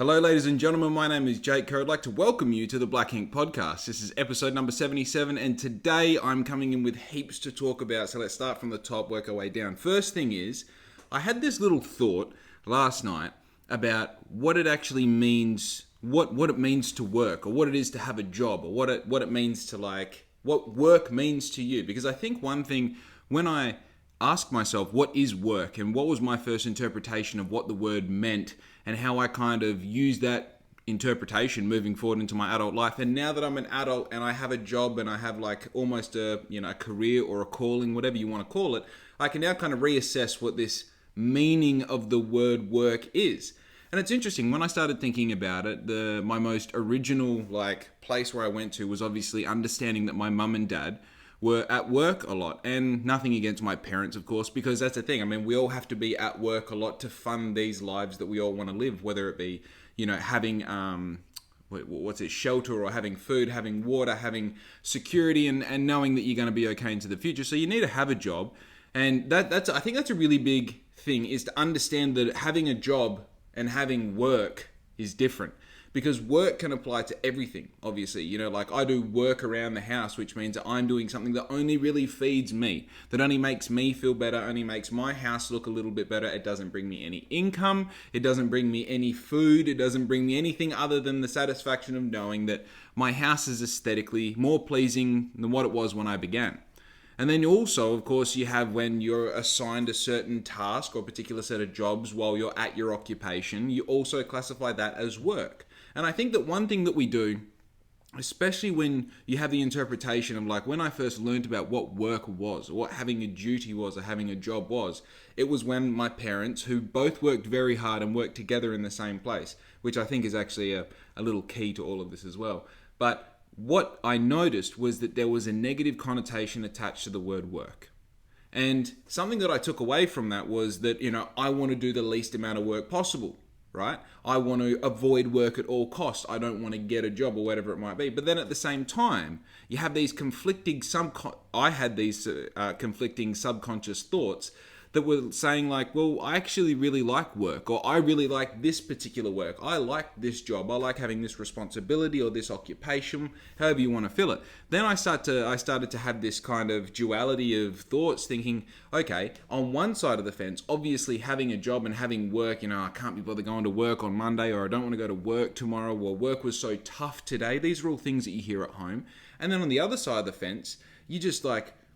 Hello, ladies and gentlemen. My name is Jake. I'd like to welcome you to the BLXCK INK Podcast. This is episode number 77, and today I'm coming in with heaps to talk about. So let's start from the top, work our way down. First thing is, I had this little thought last night about what it actually means, what it means to work, or what it is to have a job, or what it means to what work means to you. Because I think one thing, when I ask myself what is work and what was my first interpretation of what the word meant and how I kind of use that interpretation moving forward into my adult life. And now that I'm an adult and I have a job and I have like almost a career or a calling, whatever you want to call it, I can now kind of reassess what this meaning of the word work is. And it's interesting, when I started thinking about it, my most original place where I went to was obviously understanding that my mum and dad were at work a lot. And nothing against my parents, of course, because that's the thing. I mean, we all have to be at work a lot to fund these lives that we all want to live, whether it be, having shelter, or having food, having water, having security, and knowing that you're going to be okay into the future. So you need to have a job. And I think that's a really big thing, is to understand that having a job and having work is different. Because work can apply to everything, obviously. I do work around the house, which means that I'm doing something that only really feeds me, that only makes me feel better, only makes my house look a little bit better. It doesn't bring me any income. It doesn't bring me any food. It doesn't bring me anything other than the satisfaction of knowing that my house is aesthetically more pleasing than what it was when I began. And then also, of course, you have when you're assigned a certain task or a particular set of jobs while you're at your occupation, you also classify that as work. And I think that one thing that we do, especially when you have the interpretation of when I first learned about what work was, or what having a duty was, or having a job was, it was when my parents, who both worked very hard and worked together in the same place, which I think is actually a little key to all of this as well. But what I noticed was that there was a negative connotation attached to the word work. And something that I took away from that was that, I want to do the least amount of work possible. Right? I want to avoid work at all costs. I don't want to get a job or whatever it might be. But then at the same time, you have these conflicting conflicting subconscious thoughts that were saying I actually really like work, or I really like this particular work. I like this job. I like having this responsibility or this occupation, however you want to fill it. Then I started to have this kind of duality of thoughts, thinking, okay, on one side of the fence, obviously having a job and having work, I can't be bothered going to work on Monday, or I don't want to go to work tomorrow, or work was so tough today. These are all things that you hear at home. And then on the other side of the fence, you just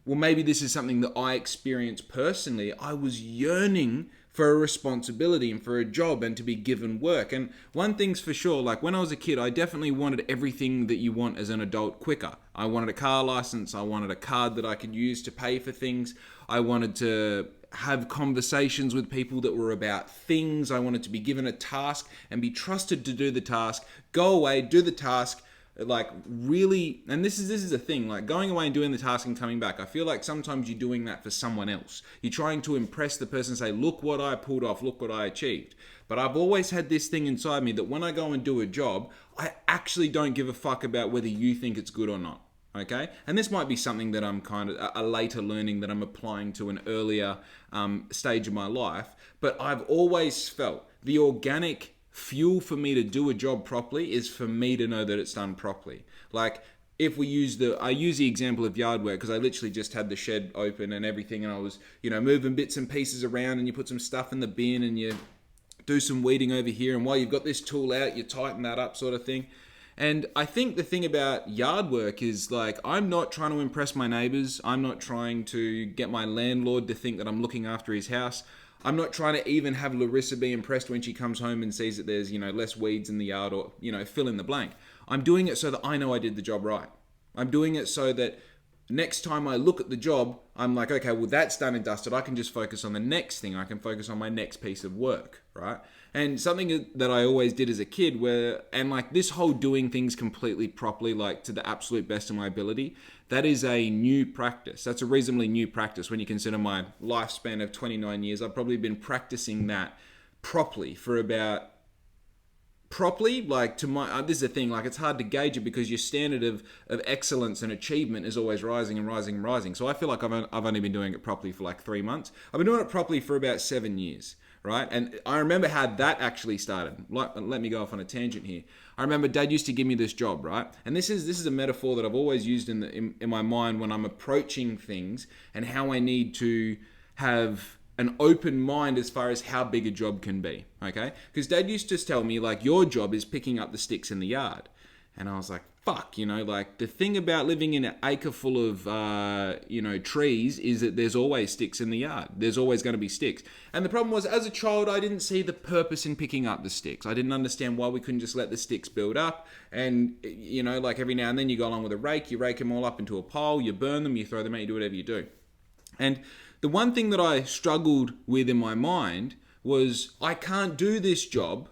well, maybe this is something that I experienced personally. I was yearning for a responsibility and for a job and to be given work. And one thing's for sure, when I was a kid, I definitely wanted everything that you want as an adult quicker. I wanted a car license. I wanted a card that I could use to pay for things. I wanted to have conversations with people that were about things. I wanted to be given a task and be trusted to do the task, go away, do the task, really. And this is a thing, going away and doing the task and coming back. I feel like sometimes you're doing that for someone else. You're trying to impress the person, say, look what I pulled off, look what I achieved. But I've always had this thing inside me that when I go and do a job, I actually don't give a fuck about whether you think it's good or not. Okay? And this might be something that I'm kind of a later learning that I'm applying to an earlier stage of my life. But I've always felt the organic fuel for me to do a job properly is for me to know that it's done properly. If we use I use the example of yard work, because I literally just had the shed open and everything, and I was, moving bits and pieces around, and you put some stuff in the bin and you do some weeding over here, and while you've got this tool out, you tighten that up, sort of thing. And I think the thing about yard work is I'm not trying to impress my neighbors. I'm not trying to get my landlord to think that I'm looking after his house. I'm not trying to even have Larissa be impressed when she comes home and sees that there's, less weeds in the yard, or, fill in the blank. I'm doing it so that I know I did the job right. I'm doing it so that next time I look at the job, I'm like, okay, well, that's done and dusted. I can just focus on the next thing. I can focus on my next piece of work, right? And something that I always did as a kid this whole doing things completely properly, to the absolute best of my ability, that is a new practice. That's a reasonably new practice when you consider my lifespan of 29 years. I've probably been practicing that properly for about this is the thing, it's hard to gauge it because your standard of excellence and achievement is always rising and rising and rising. So I feel like I've only been doing it properly for 3 months. I've been doing it properly for about 7 years, right? And I remember how that actually started. Let me go off on a tangent here. I remember Dad used to give me this job, right? And this is a metaphor that I've always used in my mind when I'm approaching things and how I need to have an open mind as far as how big a job can be, okay? Because Dad used to tell me, like, your job is picking up the sticks in the yard. And I was like, fuck, like the thing about living in an acre full of, trees is that there's always sticks in the yard. There's always going to be sticks. And the problem was, as a child, I didn't see the purpose in picking up the sticks. I didn't understand why we couldn't just let the sticks build up. And, like every now and then you go along with a rake, you rake them all up into a pile, you burn them, you throw them out, you do whatever you do. And the one thing that I struggled with in my mind was I can't do this job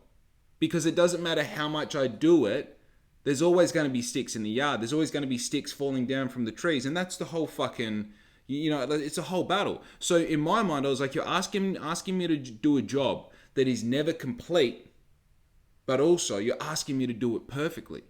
because it doesn't matter how much I do it. There's always going to be sticks in the yard. There's always going to be sticks falling down from the trees. And that's the whole fucking, it's a whole battle. So in my mind, I was like, you're asking me to do a job that is never complete, but also you're asking me to do it perfectly.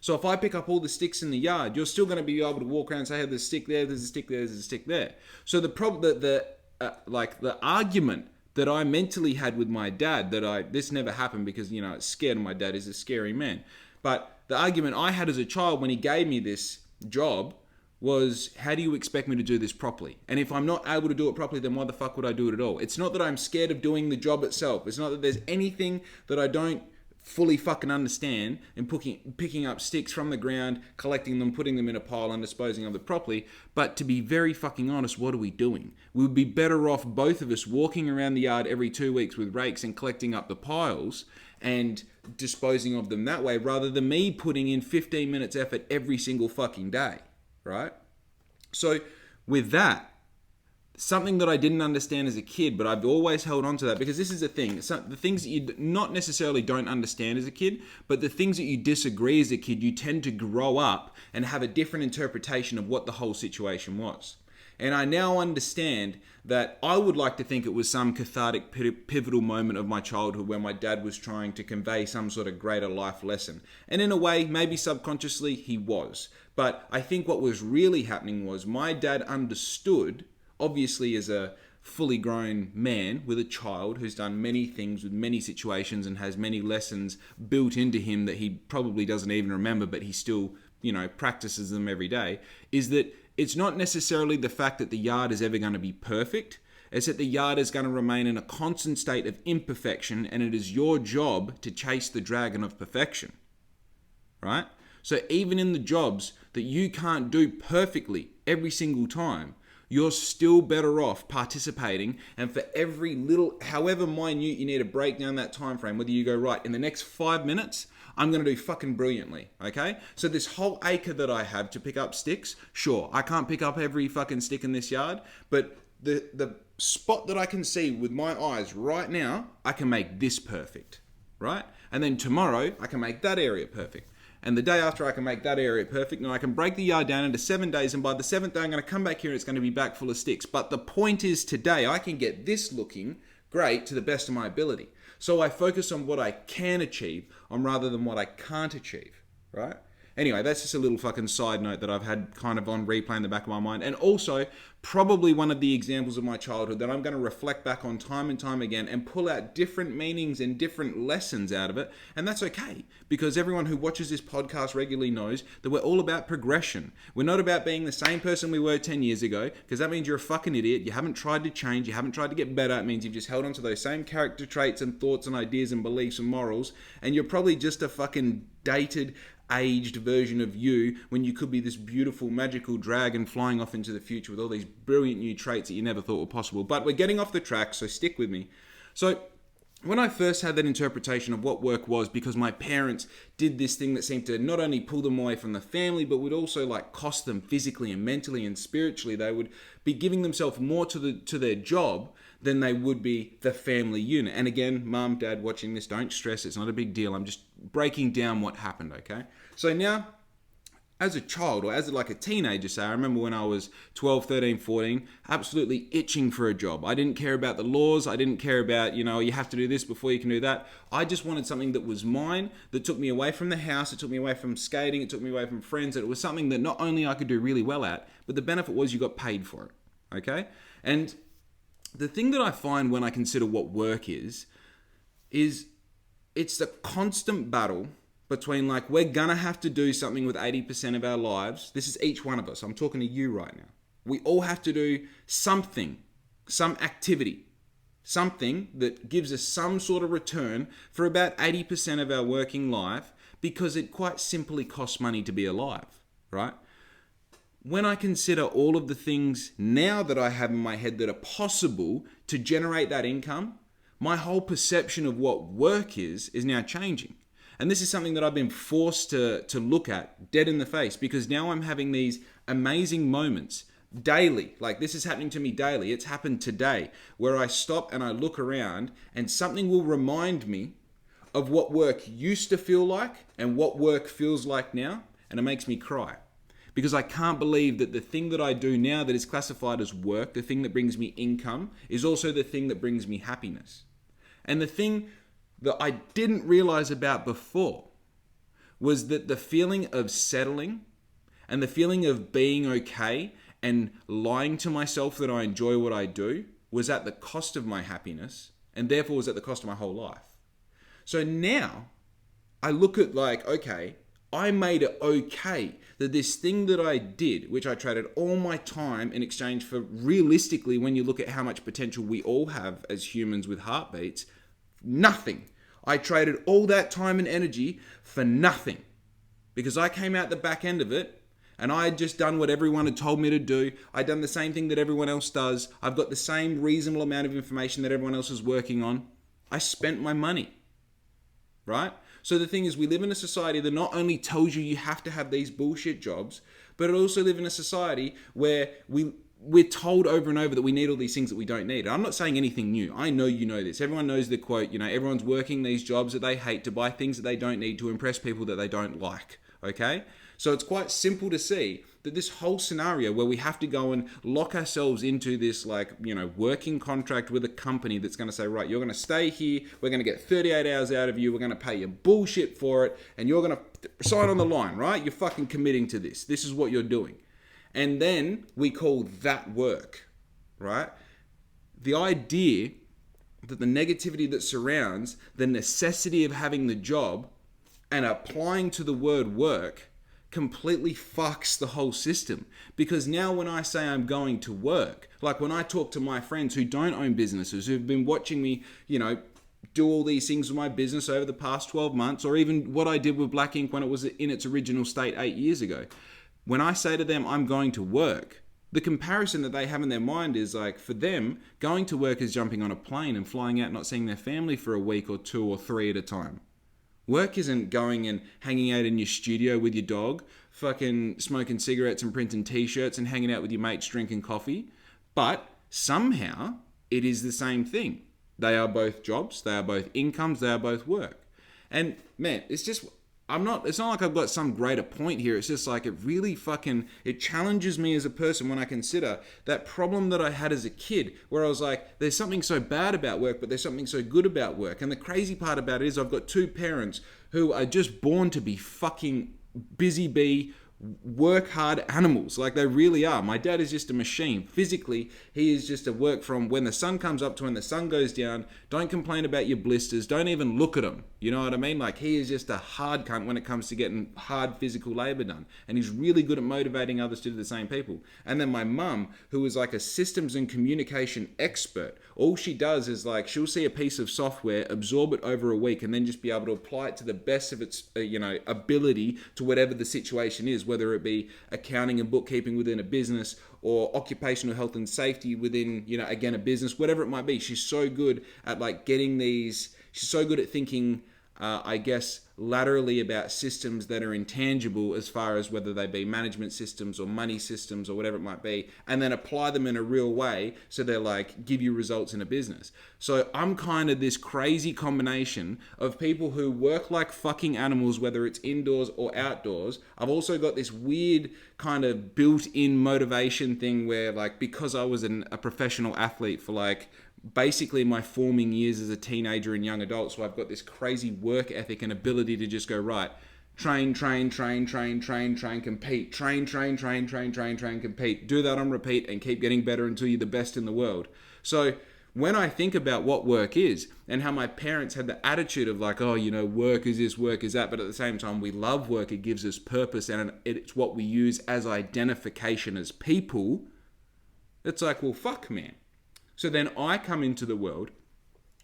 So if I pick up all the sticks in the yard, you're still going to be able to walk around and say, hey, there's a stick there, there's a stick there, there's a stick there. So the argument that I mentally had with my dad, this never happened because, it's scared of my dad, is a scary man. But the argument I had as a child when he gave me this job was, how do you expect me to do this properly? And if I'm not able to do it properly, then why the fuck would I do it at all? It's not that I'm scared of doing the job itself. It's not that there's anything that I don't fully fucking understand in picking up sticks from the ground, collecting them, putting them in a pile and disposing of them properly. But to be very fucking honest, what are we doing? We would be better off, both of us, walking around the yard every 2 weeks with rakes and collecting up the piles and disposing of them that way, rather than me putting in 15 minutes effort every single fucking day, right? So with that, something that I didn't understand as a kid, but I've always held on to that, because this is the thing. The things that you not necessarily don't understand as a kid, but the things that you disagree as a kid, you tend to grow up and have a different interpretation of what the whole situation was. And I now understand that I would like to think it was some cathartic, pivotal moment of my childhood where my dad was trying to convey some sort of greater life lesson. And in a way, maybe subconsciously, he was. But I think what was really happening was my dad understood, obviously as a fully grown man with a child who's done many things with many situations and has many lessons built into him that he probably doesn't even remember, but he still, practices them every day, is that it's not necessarily the fact that the yard is ever going to be perfect. It's that the yard is going to remain in a constant state of imperfection, and it is your job to chase the dragon of perfection, right? So even in the jobs that you can't do perfectly every single time, you're still better off participating, and for every little, however minute you need to break down that time frame, whether you go, right, in the next 5 minutes, I'm going to do fucking brilliantly, okay? So this whole acre that I have to pick up sticks, sure, I can't pick up every fucking stick in this yard, but the spot that I can see with my eyes right now, I can make this perfect, right? And then tomorrow, I can make that area perfect. And the day after, I can make that area perfect, and I can break the yard down into 7 days, and by the 7th day, I'm going to come back here and it's going to be back full of sticks. But the point is, today, I can get this looking great to the best of my ability. So I focus on what I can achieve rather than what I can't achieve, right? Anyway, that's just a little fucking side note that I've had kind of on replay in the back of my mind. And also, probably one of the examples of my childhood that I'm going to reflect back on time and time again and pull out different meanings and different lessons out of it. And that's okay, because everyone who watches this podcast regularly knows that we're all about progression. We're not about being the same person we were 10 years ago, because that means you're a fucking idiot. You haven't tried to change. You haven't tried to get better. It means you've just held on to those same character traits and thoughts and ideas and beliefs and morals. And you're probably just a fucking dated, aged version of you, when you could be this beautiful, magical dragon flying off into the future with all these brilliant new traits that you never thought were possible. But we're getting off the track, so stick with me. So when I first had that interpretation of what work was, because my parents did this thing that seemed to not only pull them away from the family, but would also cost them physically and mentally and spiritually. They would be giving themselves more to their job than they would be the family unit. And again, mum, dad watching this, don't stress, it's not a big deal. I'm just breaking down what happened, okay? So now, as a child, or as a teenager, say, I remember when I was 12, 13, 14, absolutely itching for a job. I didn't care about the laws. I didn't care about, you have to do this before you can do that. I just wanted something that was mine, that took me away from the house, it took me away from skating, it took me away from friends, that it was something that not only I could do really well at, but the benefit was you got paid for it, okay? And the thing that I find when I consider what work is it's a constant battle between like, we're gonna have to do something with 80% of our lives. This is each one of us. I'm talking to you right now. We all have to do something, some activity, something that gives us some sort of return for about 80% of our working life, because it quite simply costs money to be alive, right? When I consider all of the things now that I have in my head that are possible to generate that income, my whole perception of what work is now changing. And this is something that I've been forced to look at dead in the face, because now I'm having these amazing moments daily. Like, this is happening to me daily. It's happened today, where I stop and I look around and something will remind me of what work used to feel like and what work feels like now. And it makes me cry, because I can't believe that the thing that I do now that is classified as work, the thing that brings me income, is also the thing that brings me happiness. And the thing that I didn't realize about before was that the feeling of settling and the feeling of being okay and lying to myself that I enjoy what I do was at the cost of my happiness, and therefore was at the cost of my whole life. So now I look at like, okay, I made it okay that this thing that I did, which I traded all my time in exchange for, realistically, when you look at how much potential we all have as humans with heartbeats, nothing. I traded all that time and energy for nothing, because I came out the back end of it and I had just done what everyone had told me to do. I'd done the same thing that everyone else does. I've got the same reasonable amount of information that everyone else is working on. I spent my money, right? So the thing is, we live in a society that not only tells you have to have these bullshit jobs, but it also live in a society where we're told over and over that we need all these things that we don't need. And I'm not saying anything new. I know you know this. Everyone knows the quote, everyone's working these jobs that they hate to buy things that they don't need to impress people that they don't like, okay? So it's quite simple to see that this whole scenario where we have to go and lock ourselves into this working contract with a company that's going to say, right, you're going to stay here, we're going to get 38 hours out of you, we're going to pay you bullshit for it, and you're going to sign on the line, right? You're fucking committing to this. This is what you're doing. And then we call that work, right? The idea that the negativity that surrounds the necessity of having the job and applying to the word work completely fucks the whole system. Because now when I say I'm going to work, like when I talk to my friends who don't own businesses, who've been watching me, do all these things with my business over the past 12 months, or even what I did with Black Ink when it was in its original state 8 years ago. When I say to them, I'm going to work, the comparison that they have in their mind is like, for them, going to work is jumping on a plane and flying out, not seeing their family for a week or 2 or 3 at a time. Work isn't going and hanging out in your studio with your dog, fucking smoking cigarettes and printing t-shirts and hanging out with your mates drinking coffee. But somehow it is the same thing. They are both jobs, they are both incomes, they are both work. And man, it's not like I've got some greater point here. It's just like it challenges me as a person when I consider that problem that I had as a kid, where I was like, there's something so bad about work, but there's something so good about work. And the crazy part about it is I've got 2 parents who are just born to be fucking busy bee, work hard animals. Like, they really are. My dad is just a machine. Physically, he is just a work from when the sun comes up to when the sun goes down. Don't complain about your blisters. Don't even look at them. You know what I mean? Like, he is just a hard cunt when it comes to getting hard physical labor done. And he's really good at motivating others to do the same people. And then my mum, who is like a systems and communication expert, all she does is like, she'll see a piece of software, absorb it over a week, and then just be able to apply it to the best of its ability to whatever the situation is, whether it be accounting and bookkeeping within a business, or occupational health and safety within, again, a business, whatever it might be. She's so good at she's so good at thinking, laterally about systems that are intangible, as far as whether they be management systems or money systems or whatever it might be, and then apply them in a real way so they're like, give you results in a business. So I'm kind of this crazy combination of people who work like fucking animals, whether it's indoors or outdoors. I've also got this weird kind of built-in motivation thing where, like, because I was a professional athlete for basically my forming years as a teenager and young adult, so I've got this crazy work ethic and ability to just go, right, train, compete, train, compete. Do that on repeat and keep getting better until you're the best in the world. So when I think about what work is and how my parents had the attitude of like, oh, you know, work is this, work is that, but at the same time, we love work. It gives us purpose and it's what we use as identification as people. It's like, well, fuck, man. So then I come into the world.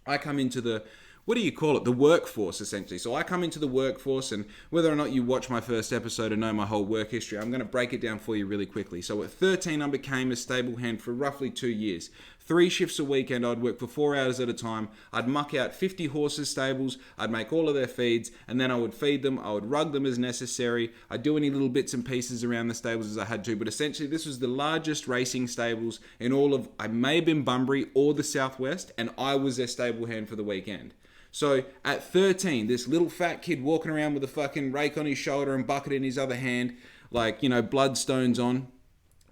I come into the, what do you call it? The workforce, essentially. So I come into the workforce, and whether or not you watch my first episode and know my whole work history, I'm going to break it down for you really quickly. So at 13, I became a stable hand for roughly 2 years. 3 shifts a weekend, I'd work for 4 hours at a time. I'd muck out 50 horses' stables. I'd make all of their feeds, and then I would feed them. I would rug them as necessary. I'd do any little bits and pieces around the stables as I had to. But essentially, this was the largest racing stables in all of, I may have been Bunbury or the Southwest, and I was their stable hand for the weekend. So at 13, this little fat kid walking around with a fucking rake on his shoulder and bucket in his other hand, like, you know, bloodstones on.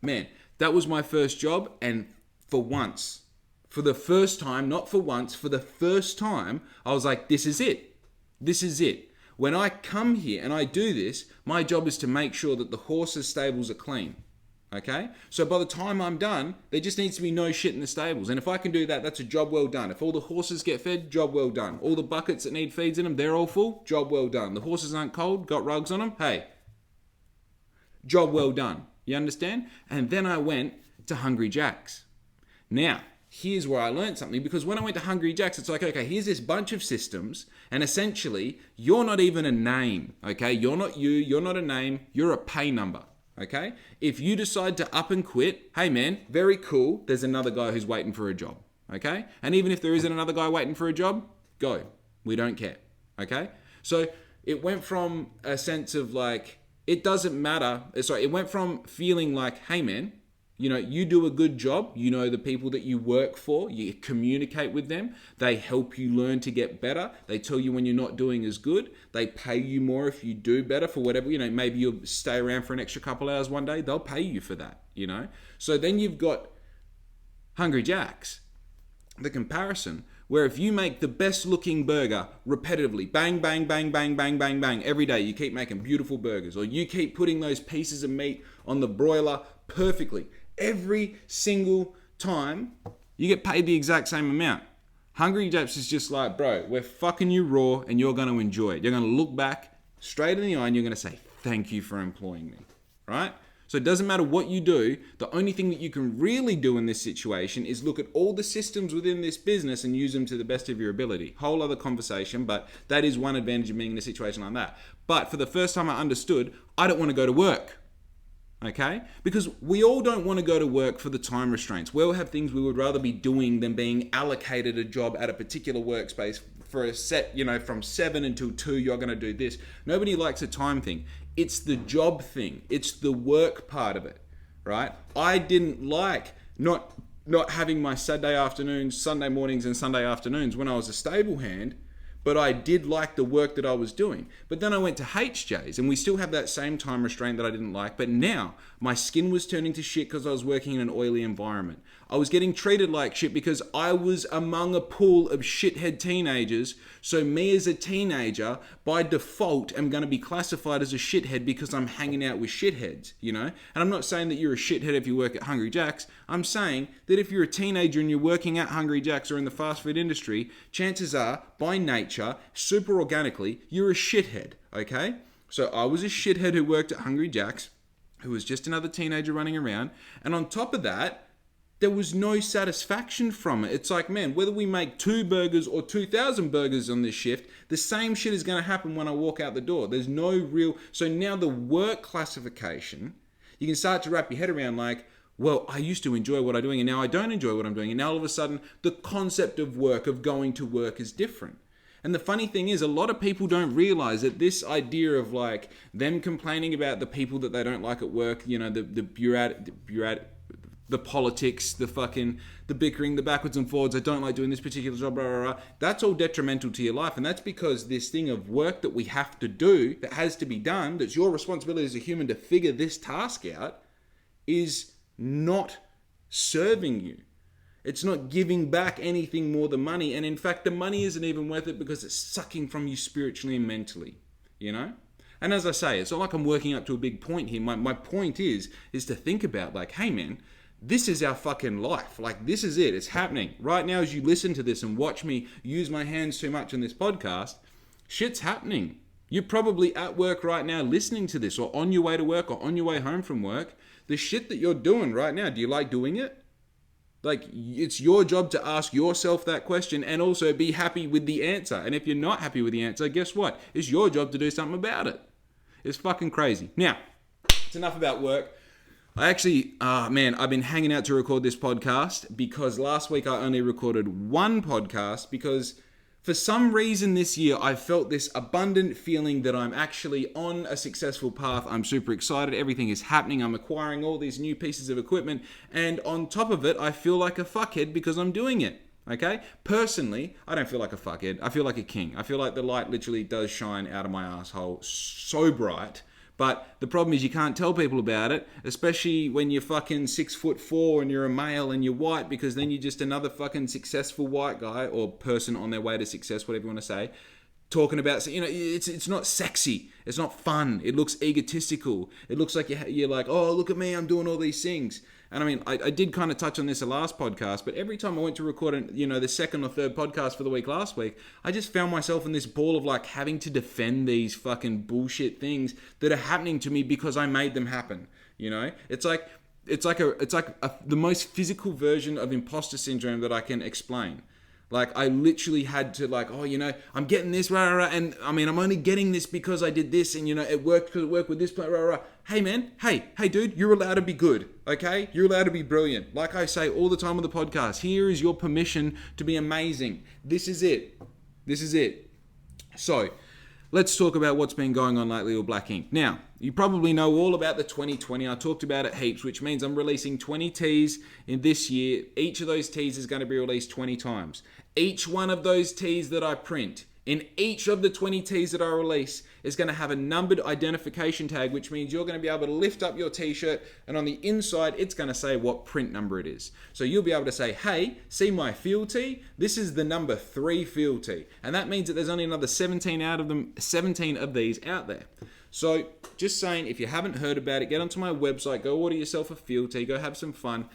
Man, that was my first job, and for once, for the first time, not for once, for the first time, I was like, this is it. This is it. When I come here and I do this, my job is to make sure that the horses' stables are clean. Okay? So by the time I'm done, there just needs to be no shit in the stables. And if I can do that, that's a job well done. If all the horses get fed, job well done. All the buckets that need feeds in them, they're all full, job well done. The horses aren't cold, got rugs on them, hey, job well done. You understand? And then I went to Hungry Jack's. Now, here's where I learned something, because when I went to Hungry Jack's, it's like, okay, here's this bunch of systems, and essentially, you're not even a name, okay? You're not you, you're not a name, you're a pay number, okay? If you decide to up and quit, hey man, very cool, there's another guy who's waiting for a job, okay? And even if there isn't another guy waiting for a job, go. We don't care, okay? So it went from a sense of like, it doesn't matter, it went from feeling like, hey man, you know, you do a good job. You know the people that you work for. You communicate with them. They help you learn to get better. They tell you when you're not doing as good. They pay you more if you do better for whatever. You know, maybe you'll stay around for an extra couple hours one day. They'll pay you for that, you know. So then you've got Hungry Jack's, the comparison, where if you make the best looking burger repetitively, bang, bang, bang, bang, bang, bang, bang, every day, you keep making beautiful burgers, or you keep putting those pieces of meat on the broiler perfectly, every single time, you get paid the exact same amount. Hungry Jack's is just like, bro, we're fucking you raw and you're going to enjoy it. You're going to look back straight in the eye and you're going to say, thank you for employing me, right? So it doesn't matter what you do. The only thing that you can really do in this situation is look at all the systems within this business and use them to the best of your ability. Whole other conversation, but that is one advantage of being in a situation like that. But for the first time I understood, I don't want to go to work. Okay? Because we all don't want to go to work for the time restraints. We all have things we would rather be doing than being allocated a job at a particular workspace for a set, you know, from 7 until 2, you're going to do this. Nobody likes a time thing. It's the job thing. It's the work part of it, right? I didn't like not having my Saturday afternoons, Sunday mornings and Sunday afternoons when I was a stable hand, but I did like the work that I was doing. But then I went to HJ's and we still have that same time restraint that I didn't like. But now my skin was turning to shit because I was working in an oily environment. I was getting treated like shit because I was among a pool of shithead teenagers. So me as a teenager, by default, am going to be classified as a shithead because I'm hanging out with shitheads, you know? And I'm not saying that you're a shithead if you work at Hungry Jack's. I'm saying that if you're a teenager and you're working at Hungry Jack's or in the fast food industry, chances are, by nature, super organically, you're a shithead, okay? So I was a shithead who worked at Hungry Jack's, who was just another teenager running around. And on top of that, there was no satisfaction from it. It's like, man, whether we make 2 burgers or 2,000 burgers on this shift, the same shit is going to happen when I walk out the door. There's no real... So now the work classification, you can start to wrap your head around like, well, I used to enjoy what I'm doing and now I don't enjoy what I'm doing. And now all of a sudden, the concept of work, of going to work is different. And the funny thing is, a lot of people don't realize that this idea of like them complaining about the people that they don't like at work, you know, the politics, the bickering, the backwards and forwards, I don't like doing this particular job, blah, blah, blah. That's all detrimental to your life. And that's because this thing of work that we have to do, that has to be done, that's your responsibility as a human to figure this task out, is not serving you. It's not giving back anything more than money. And in fact, the money isn't even worth it because it's sucking from you spiritually and mentally, you know? And as I say, it's not like I'm working up to a big point here. My point is to think about like, hey man, this is our fucking life. Like, this is it. It's happening. Right now, as you listen to this and watch me use my hands too much on this podcast, shit's happening. You're probably at work right now listening to this, or on your way to work, or on your way home from work. The shit that you're doing right now, do you like doing it? Like, it's your job to ask yourself that question and also be happy with the answer. And if you're not happy with the answer, guess what? It's your job to do something about it. It's fucking crazy. Now, it's enough about work. I actually, I've been hanging out to record this podcast because last week I only recorded one podcast because for some reason this year I felt this abundant feeling that I'm actually on a successful path. I'm super excited. Everything is happening. I'm acquiring all these new pieces of equipment. And on top of it, I feel like a fuckhead because I'm doing it. Okay? Personally, I don't feel like a fuckhead. I feel like a king. I feel like the light literally does shine out of my asshole so bright. But the problem is you can't tell people about it, especially when you're fucking 6'4" and you're a male and you're white, because then you're just another fucking successful white guy or person on their way to success, whatever you want to say, talking about, it's not sexy. It's not fun. It looks egotistical. It looks like you're like, oh, look at me, I'm doing all these things. And I mean, I did kind of touch on this the last podcast, but every time I went to record, the second or third podcast for the week last week, I just found myself in this ball of like having to defend these fucking bullshit things that are happening to me because I made them happen. It's like the most physical version of imposter syndrome that I can explain. Like, I literally had to I'm getting this, and I mean, I'm only getting this because I did this, and it worked because it worked with this, Hey man, hey dude, you're allowed to be good, okay? You're allowed to be brilliant. Like I say all the time on the podcast, here is your permission to be amazing. This is it. So, let's talk about what's been going on lately with Black Ink. Now, you probably know all about the 2020. I talked about it heaps, which means I'm releasing 20 tees in this year. Each of those tees is going to be released 20 times. Each one of those tees that I print, in each of the 20 tees that I release, is going to have a numbered identification tag, which means you're going to be able to lift up your t-shirt, and on the inside, it's going to say what print number it is. So you'll be able to say, hey, see my field tee? This is the number 3 field tee. And that means that there's only another 17 of these out there. So just saying, if you haven't heard about it, get onto my website, go order yourself a field tee, go have some fun.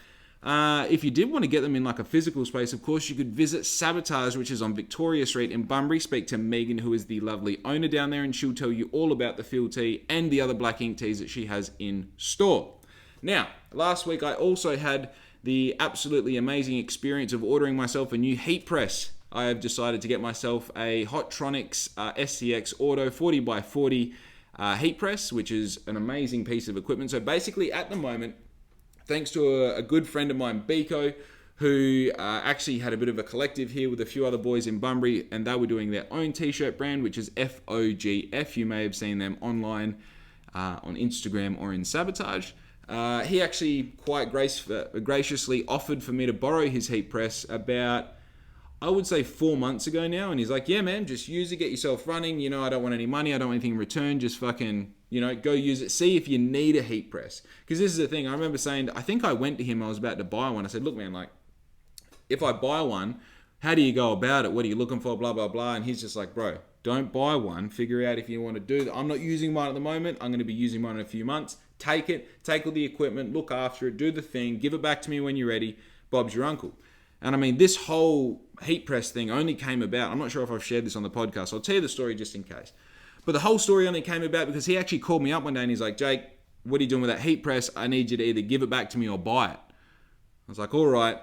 If you did want to get them in like a physical space, of course, you could visit Sabotage, which is on Victoria Street in Bunbury. Speak to Megan, who is the lovely owner down there, and she'll tell you all about the field tee and the other Black Ink tees that she has in store. Now, last week I also had the absolutely amazing experience of ordering myself a new heat press. I have decided to get myself a Hotronix SCX Auto 40x40 heat press, which is an amazing piece of equipment. So basically, at the moment, thanks to a good friend of mine, Biko, who actually had a bit of a collective here with a few other boys in Bunbury, and they were doing their own t-shirt brand, which is FOGF. You may have seen them online on Instagram or in Sabotage. He actually quite graciously offered for me to borrow his heat press about, I would say 4 months ago now, and he's like, yeah man, just use it, get yourself running, I don't want any money, I don't want anything in return, just fucking, go use it, see if you need a heat press. Because this is the thing, I remember saying, I think I went to him, I was about to buy one, I said, look man, like, if I buy one, how do you go about it, what are you looking for, blah blah blah, and he's just like, bro, don't buy one, figure out if you want to do that. I'm not using mine at the moment, I'm going to be using mine in a few months, take all the equipment, look after it, do the thing, give it back to me when you're ready, Bob's your uncle. And I mean, this whole heat press thing only came about, I'm not sure if I've shared this on the podcast, I'll tell you the story just in case. But the whole story only came about because he actually called me up one day and he's like, Jake, what are you doing with that heat press? I need you to either give it back to me or buy it. I was like, all right,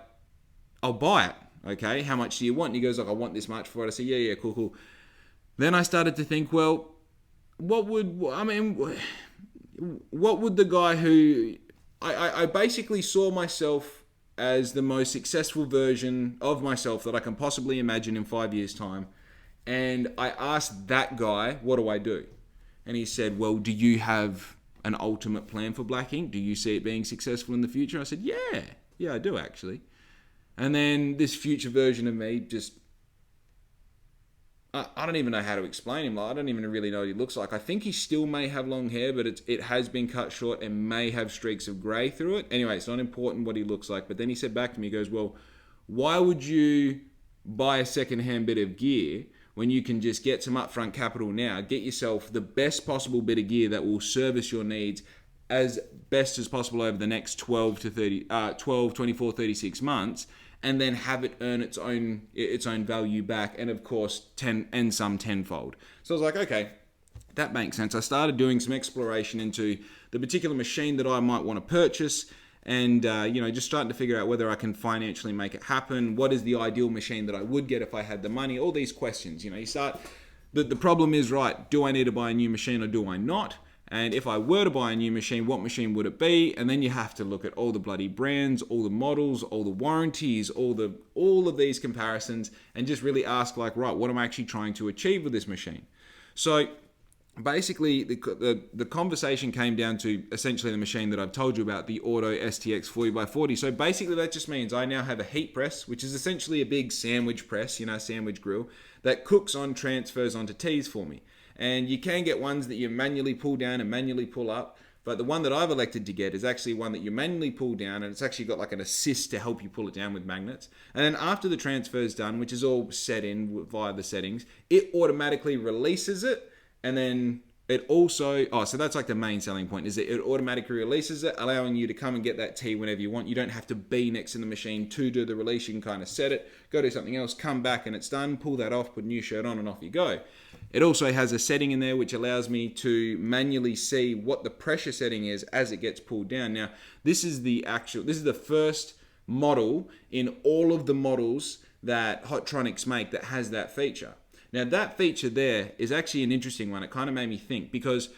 I'll buy it. Okay, how much do you want? And he goes, like, I want this much for it. I said, yeah, cool. Then I started to think, well, what would the guy who... I basically saw myself as the most successful version of myself that I can possibly imagine in 5 years' time. And I asked that guy, what do I do? And he said, well, do you have an ultimate plan for Black Ink? Do you see it being successful in the future? I said, yeah, I do actually. And then this future version of me just, I don't even know how to explain him. Like, I don't even really know what he looks like. I think he still may have long hair, but it has been cut short and may have streaks of grey through it. Anyway, it's not important what he looks like. But then he said back to me, he goes, well, why would you buy a second-hand bit of gear when you can just get some upfront capital now, get yourself the best possible bit of gear that will service your needs as best as possible over the next 24, 36 months, and then have it earn its own value back, and of course some tenfold. So I was like, okay, that makes sense. I started doing some exploration into the particular machine that I might want to purchase, and just starting to figure out whether I can financially make it happen. What is the ideal machine that I would get if I had the money? All these questions. You start. The problem is, right, do I need to buy a new machine or do I not? And if I were to buy a new machine, what machine would it be? And then you have to look at all the bloody brands, all the models, all the warranties, all of these comparisons, and just really ask, like, right, what am I actually trying to achieve with this machine? So basically, the conversation came down to essentially the machine that I've told you about, the Auto STX 40x40. So basically, that just means I now have a heat press, which is essentially a big sandwich press, sandwich grill, that cooks on, transfers onto tees for me. And you can get ones that you manually pull down and manually pull up. But the one that I've elected to get is actually one that you manually pull down, and it's actually got like an assist to help you pull it down with magnets. And then after the transfer is done, which is all set in via the settings, it automatically releases it. And then it also, so that's like the main selling point, is that it automatically releases it, allowing you to come and get that tee whenever you want. You don't have to be next to the machine to do the release. You can kind of set it, go do something else, come back and it's done, pull that off, put a new shirt on, and off you go. It also has a setting in there which allows me to manually see what the pressure setting is as it gets pulled down. Now, this is the first model in all of the models that Hottronics make that has that feature. Now, that feature there is actually an interesting one. It kind of made me think, because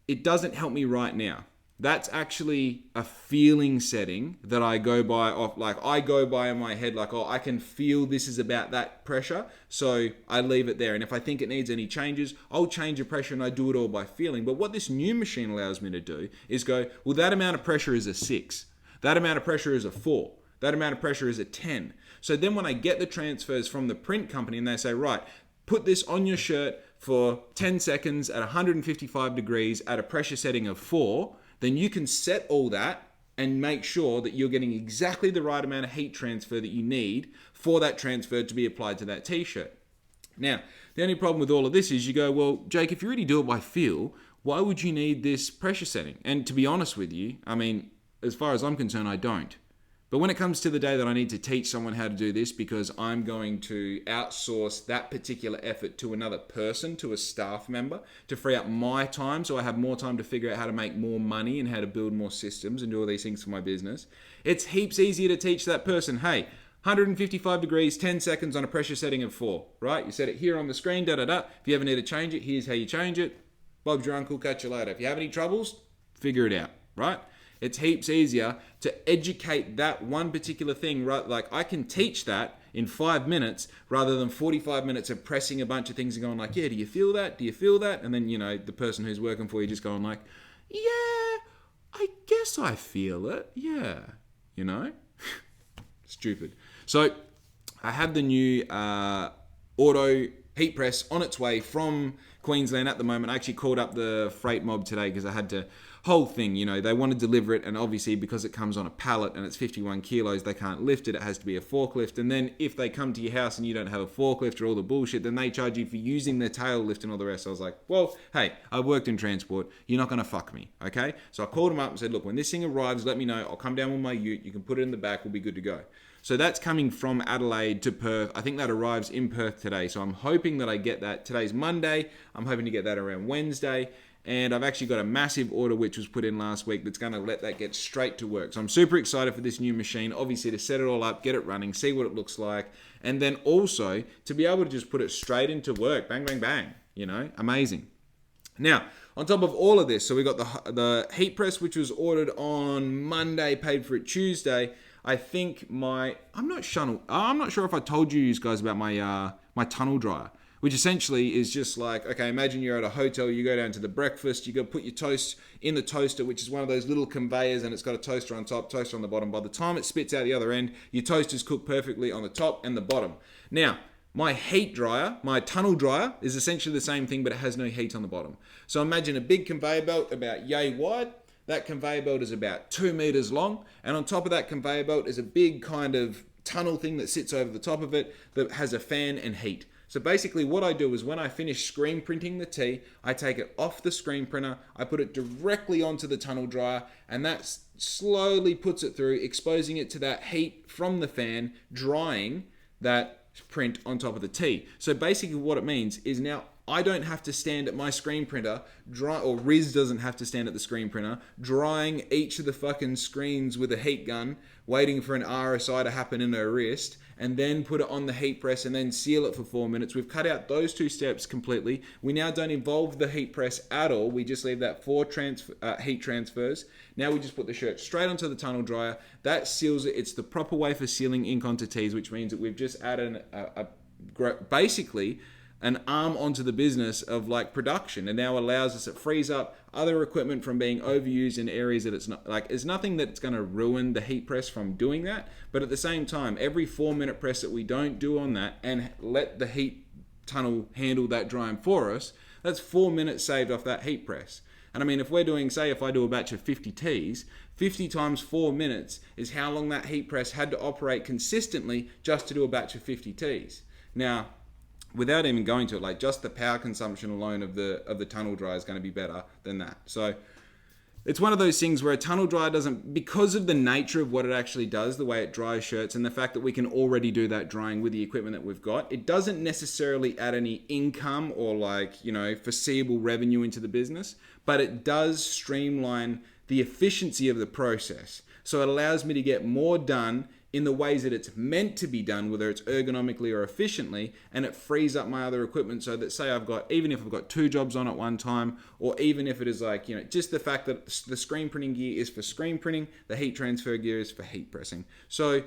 it doesn't help me right now. That's actually a feeling setting that I go by in my head, like, I can feel this is about that pressure, so I leave it there. And if I think it needs any changes, I'll change the pressure, and I do it all by feeling. But what this new machine allows me to do is go, well, that amount of pressure is a 6. That amount of pressure is a 4. That amount of pressure is a 10. So then when I get the transfers from the print company and they say, right, put this on your shirt for 10 seconds at 155 degrees at a pressure setting of 4, then you can set all that and make sure that you're getting exactly the right amount of heat transfer that you need for that transfer to be applied to that t-shirt. Now, the only problem with all of this is you go, well, Jake, if you already do it by feel, why would you need this pressure setting? And to be honest with you, I mean, as far as I'm concerned, I don't. But when it comes to the day that I need to teach someone how to do this because I'm going to outsource that particular effort to another person, to a staff member, to free up my time so I have more time to figure out how to make more money and how to build more systems and do all these things for my business, it's heaps easier to teach that person, hey, 155 degrees, 10 seconds on a pressure setting of 4, right? You set it here on the screen, da-da-da. If you ever need to change it, here's how you change it. Bob's your uncle, catch you later. If you have any troubles, figure it out, right? It's heaps easier to educate that one particular thing, right? Like, I can teach that in 5 minutes rather than 45 minutes of pressing a bunch of things and going like, yeah, do you feel that? Do you feel that? And then, the person who's working for you just going like, yeah, I guess I feel it. Yeah, Stupid. So I have the new auto heat press on its way from Queensland at the moment. I actually called up the freight mob today because I had to, whole thing, they want to deliver it, and obviously because it comes on a pallet and it's 51 kilos, they can't lift it. It has to be a forklift. And then if they come to your house and you don't have a forklift or all the bullshit, then they charge you for using their tail lift and all the rest. I was like, well, hey, I've worked in transport. You're not going to fuck me, okay? So I called them up and said, look, when this thing arrives, let me know. I'll come down with my ute. You can put it in the back. We'll be good to go. So that's coming from Adelaide to Perth. I think that arrives in Perth today. So I'm hoping that I get that. Today's Monday. I'm hoping to get that around Wednesday. And I've actually got a massive order which was put in last week that's going to let that get straight to work. So I'm super excited for this new machine, obviously to set it all up, get it running, see what it looks like. And then also to be able to just put it straight into work. Bang, bang, bang. Amazing. Now, on top of all of this, so we got the heat press, which was ordered on Monday, paid for it Tuesday. I think I'm not sure if I told you guys about my tunnel dryer, which essentially is just like, okay, imagine you're at a hotel, you go down to the breakfast, you go put your toast in the toaster, which is one of those little conveyors, and it's got a toaster on top, toaster on the bottom. By the time it spits out the other end, your toast is cooked perfectly on the top and the bottom. Now, my heat dryer, my tunnel dryer, is essentially the same thing, but it has no heat on the bottom. So imagine a big conveyor belt about yay wide. That conveyor belt is about 2 meters long, and on top of that conveyor belt is a big kind of tunnel thing that sits over the top of it that has a fan and heat. So basically what I do is when I finish screen printing the tee, I take it off the screen printer, I put it directly onto the tunnel dryer, and that slowly puts it through, exposing it to that heat from the fan, drying that print on top of the tee. So basically what it means is now I don't have to stand at my screen printer, or Riz doesn't have to stand at the screen printer, drying each of the fucking screens with a heat gun, waiting for an RSI to happen in her wrist, and then put it on the heat press and then seal it for 4 minutes. We've cut out those 2 steps completely. We now don't involve the heat press at all. We just leave that 4 heat transfers. Now we just put the shirt straight onto the tunnel dryer. That seals it. It's the proper way for sealing ink onto tees, which means that we've just added basically an arm onto the business of like production, and now allows us, it frees up other equipment from being overused in areas that it's not like, there's nothing that's going to ruin the heat press from doing that. But at the same time, every 4-minute press that we don't do on that and let the heat tunnel handle that drying for us, that's 4 minutes saved off that heat press. And I mean, if we're doing, say if I do a batch of 50 tees, 50 times 4 minutes is how long that heat press had to operate consistently just to do a batch of 50 tees. Now, without even going to it, like just the power consumption alone of the tunnel dryer is going to be better than that. So it's one of those things where a tunnel dryer doesn't, because of the nature of what it actually does, the way it dries shirts, and the fact that we can already do that drying with the equipment that we've got, it doesn't necessarily add any income or foreseeable revenue into the business, but it does streamline the efficiency of the process. So it allows me to get more done in the ways that it's meant to be done, whether it's ergonomically or efficiently, and it frees up my other equipment so that, say even if I've got 2 jobs on at one time, or even if it is just the fact that the screen printing gear is for screen printing, the heat transfer gear is for heat pressing. So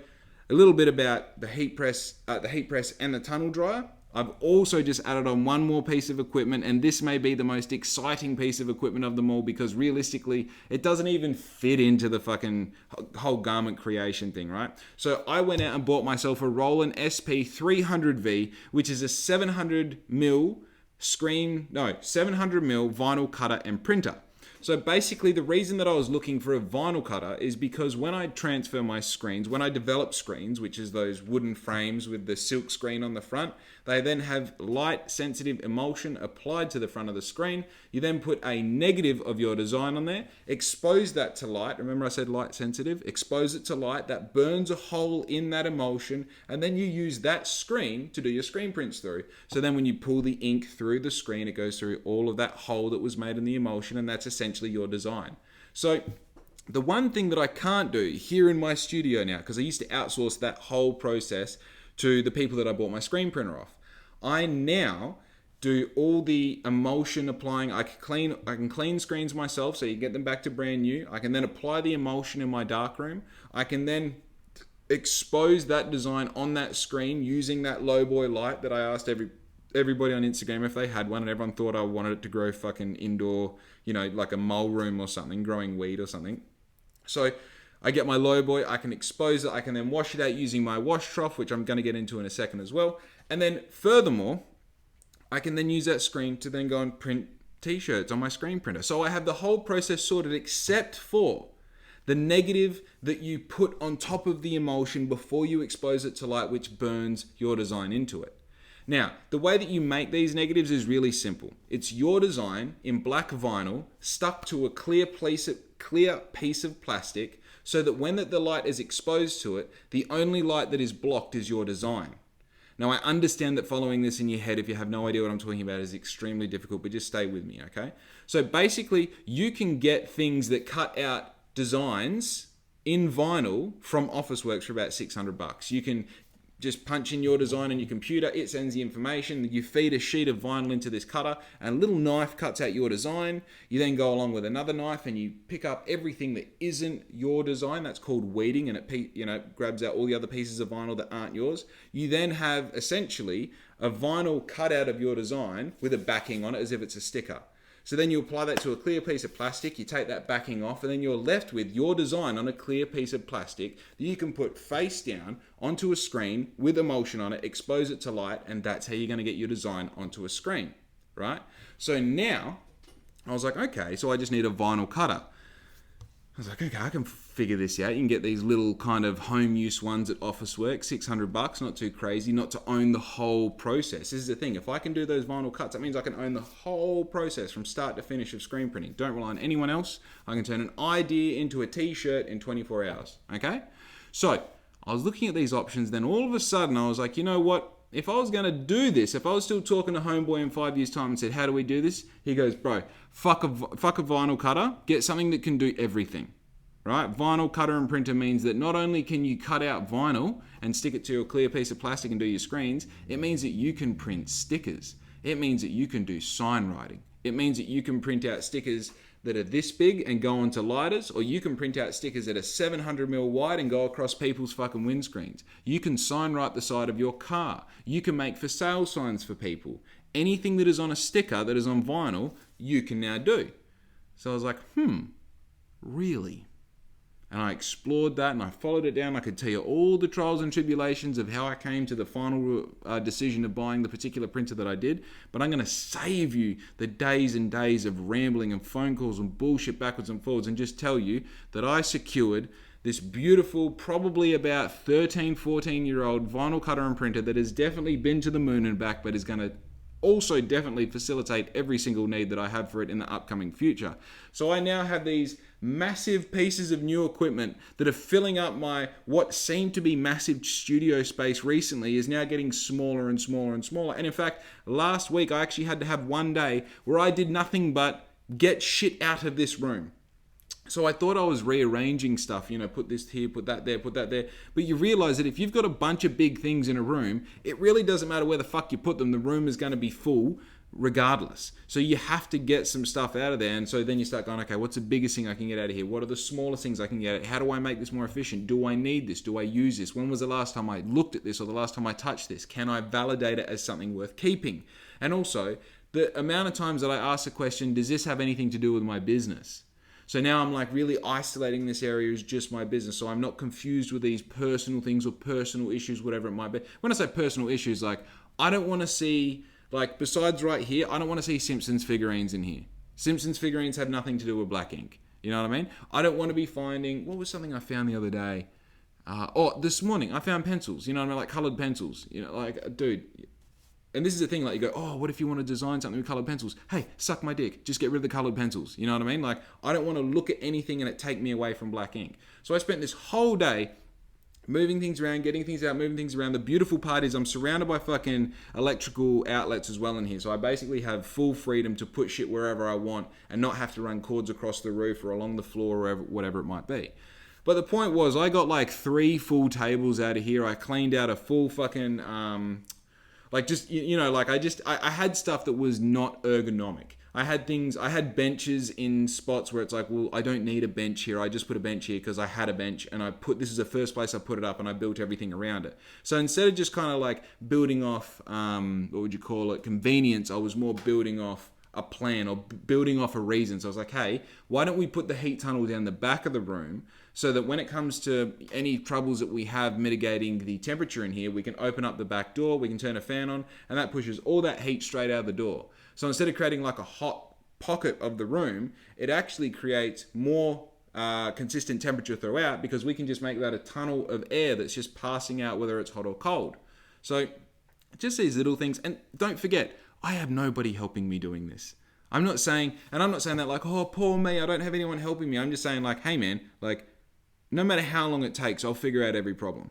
a little bit about the heat press and the tunnel dryer. I've also just added on one more piece of equipment, and this may be the most exciting piece of equipment of them all, because realistically, it doesn't even fit into the fucking whole garment creation thing, right? So I went out and bought myself a Roland SP 300V, which is a 700 mil vinyl cutter and printer. So basically the reason that I was looking for a vinyl cutter is because when I transfer my screens, when I develop screens, which is those wooden frames with the silk screen on the front, they then have light sensitive emulsion applied to the front of the screen. You then put a negative of your design on there, expose that to light. Remember I said light sensitive? Expose it to light. That burns a hole in that emulsion, and then you use that screen to do your screen prints through. So then when you pull the ink through the screen, it goes through all of that hole that was made in the emulsion, and that's essentially your design. So the one thing that I can't do here in my studio now, because I used to outsource that whole process to the people that I bought my screen printer off, I now do all the emulsion applying. I can clean screens myself, so you get them back to brand new. I can then apply the emulsion in my darkroom. I can then expose that design on that screen using that lowboy light that I asked everybody on Instagram if they had one, and everyone thought I wanted it to grow fucking indoor, like a mole room or something, growing weed or something. So I get my lowboy, I can expose it, I can then wash it out using my wash trough, which I'm going to get into in a second as well. And then furthermore, I can then use that screen to then go and print t-shirts on my screen printer. So I have the whole process sorted except for the negative that you put on top of the emulsion before you expose it to light, which burns your design into it. Now, the way that you make these negatives is really simple. It's your design in black vinyl stuck to a clear piece of plastic, so that when the light is exposed to it, the only light that is blocked is your design. Now, I understand that following this in your head, if you have no idea what I'm talking about, is extremely difficult, but just stay with me, okay? So basically, you can get things that cut out designs in vinyl from Officeworks for about $600. You can just punch in your design on your computer, it sends the information, you feed a sheet of vinyl into this cutter, and a little knife cuts out your design. You then go along with another knife and you pick up everything that isn't your design. That's called weeding, and it grabs out all the other pieces of vinyl that aren't yours. You then have essentially a vinyl cutout of your design with a backing on it as if it's a sticker. So then you apply that to a clear piece of plastic, you take that backing off, and then you're left with your design on a clear piece of plastic that you can put face down onto a screen with emulsion on it, expose it to light, and that's how you're going to get your design onto a screen, right? So now, I was like, okay, so I just need a vinyl cutter. I was like, okay, I can figure this out. You can get these little kind of home use ones at Officeworks, $600, not too crazy, not to own the whole process. This is the thing. If I can do those vinyl cuts, that means I can own the whole process from start to finish of screen printing. Don't rely on anyone else. I can turn an idea into a t-shirt in 24 hours. Okay? So I was looking at these options. Then all of a sudden I was like, you know what? If I was going to do this, if I was still talking to Homeboy in 5 years' time and said, how do we do this? He goes, bro, fuck a vinyl cutter. Get something that can do everything, right? Vinyl cutter and printer means that not only can you cut out vinyl and stick it to a clear piece of plastic and do your screens, it means that you can print stickers. It means that you can do sign writing. It means that you can print out stickers that are this big and go onto lighters, or you can print out stickers that are 700mm wide and go across people's fucking windscreens. You can sign write the side of your car. You can make for sale signs for people. Anything that is on a sticker that is on vinyl, you can now do. So I was like, really? And I explored that and I followed it down. I could tell you all the trials and tribulations of how I came to the final decision of buying the particular printer that I did. But I'm going to save you the days and days of rambling and phone calls and bullshit backwards and forwards and just tell you that I secured this beautiful, probably about 13, 14-year-old vinyl cutter and printer that has definitely been to the moon and back, but is going to also definitely facilitate every single need that I have for it in the upcoming future. So I now have these massive pieces of new equipment that are filling up my what seemed to be massive studio space recently is now getting smaller and smaller and smaller. And in fact, last week I actually had to have one day where I did nothing but get shit out of this room. So I thought I was rearranging stuff, put this here, put that there, put that there. But you realize that if you've got a bunch of big things in a room, it really doesn't matter where the fuck you put them. The room is going to be full regardless. So you have to get some stuff out of there. And so then you start going, okay, what's the biggest thing I can get out of here? What are the smallest things I can get out of here? How do I make this more efficient? Do I need this? Do I use this? When was the last time I looked at this or the last time I touched this? Can I validate it as something worth keeping? And also, the amount of times that I ask the question, does this have anything to do with my business? So now I'm like really isolating this area as just my business. So I'm not confused with these personal things or personal issues, whatever it might be. When I say personal issues, like I don't want to see, like besides right here, I don't want to see Simpsons figurines in here. Simpsons figurines have nothing to do with black ink. You know what I mean? I don't want to be finding, what was something I found the other day? This morning I found pencils, you know what I mean? Like colored pencils, dude. And this is the thing, like you go, oh, what if you want to design something with colored pencils? Hey, suck my dick. Just get rid of the colored pencils. You know what I mean? Like, I don't want to look at anything and it take me away from black ink. So I spent this whole day moving things around, getting things out, moving things around. The beautiful part is I'm surrounded by fucking electrical outlets as well in here. So I basically have full freedom to put shit wherever I want and not have to run cords across the roof or along the floor or whatever it might be. But the point was, I got like 3 full tables out of here. I cleaned out a full fucking... I had stuff that was not ergonomic. I had benches in spots where it's like, well, I don't need a bench here. I just put a bench here because I had a bench and this is the first place I put it up and I built everything around it. So instead of just kind of like building off, convenience, I was more building off a plan or building off a reason. So I was like, hey, why don't we put the heat tunnel down the back of the room so that when it comes to any troubles that we have mitigating the temperature in here, we can open up the back door, we can turn a fan on, and that pushes all that heat straight out of the door. So instead of creating like a hot pocket of the room, it actually creates more consistent temperature throughout because we can just make that a tunnel of air that's just passing out whether it's hot or cold. So just these little things. And don't forget, I have nobody helping me doing this. I'm not saying that like, oh, poor me, I don't have anyone helping me. I'm just saying like, hey man, like, no matter how long it takes, I'll figure out every problem.